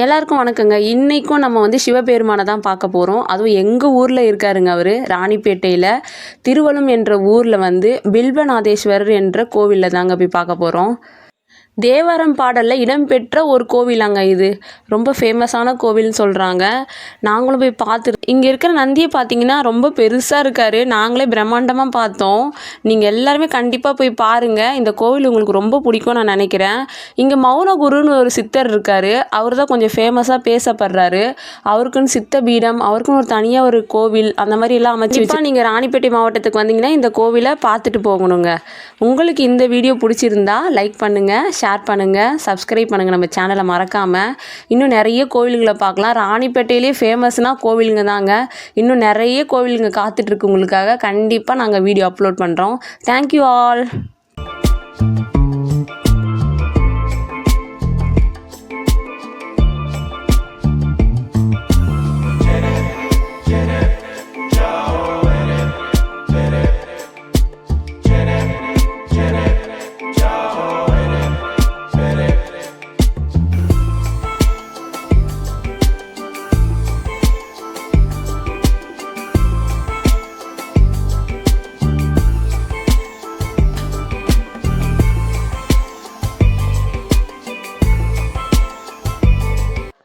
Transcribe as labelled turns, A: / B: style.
A: எல்லாருக்கும் வணக்கங்க. இன்றைக்கும் நம்ம வந்து சிவபெருமானை தான் பார்க்க போகிறோம். அதுவும் எங்கள் ஊரில் இருக்காருங்க அவர். ராணிப்பேட்டையில் திருவலம் என்ற ஊரில் வந்து பில்வநாதேஸ்வரர் என்ற கோவிலில் தாங்க போய் பார்க்க போகிறோம். தேவாரம் பாடலில் இடம்பெற்ற ஒரு கோவிலாங்க இது. ரொம்ப ஃபேமஸான கோவில்னு சொல்கிறாங்க. நாங்களும் போய் பார்த்துட்டு இங்கே இருக்கிற நந்தியை பார்த்தீங்கன்னா ரொம்ப பெருசாக இருக்கார். நாங்களே பிரம்மாண்டமாக பார்த்தோம். நீங்கள் எல்லாருமே கண்டிப்பாக போய் பாருங்கள். இந்த கோவில் உங்களுக்கு ரொம்ப பிடிக்கும் நான் நினைக்கிறேன். இங்கே மௌனகுருன்னு ஒரு சித்தர் இருக்கார். அவர் தான் கொஞ்சம் ஃபேமஸாக பேசப்படுறாரு. அவருக்குன்னு சித்த பீடம், அவருக்குன்னு ஒரு தனியாக ஒரு கோவில் அந்த மாதிரி எல்லாம் அமைச்சு வச்சு நீங்கள் ராணிப்பேட்டை மாவட்டத்துக்கு வந்தீங்கன்னா இந்த கோவிலை பார்த்துட்டு போகணுங்க. உங்களுக்கு இந்த வீடியோ பிடிச்சிருந்தா லைக் பண்ணுங்கள், ஷேர் பண்ணுங்கள், சப்ஸ்கிரைப் பண்ணுங்கள் நம்ம சேனலை மறக்காமல். இன்னும் நிறைய கோவில்களை பார்க்கலாம். ராணிப்பேட்டையிலே ஃபேமஸ்னால் கோவிலுங்க தாங்க. இன்னும் நிறைய கோவிலுங்க காத்துட்ருக்கு உங்களுக்காக. கண்டிப்பாக நாங்கள் வீடியோ அப்லோட் பண்ணுறோம். Thank you all.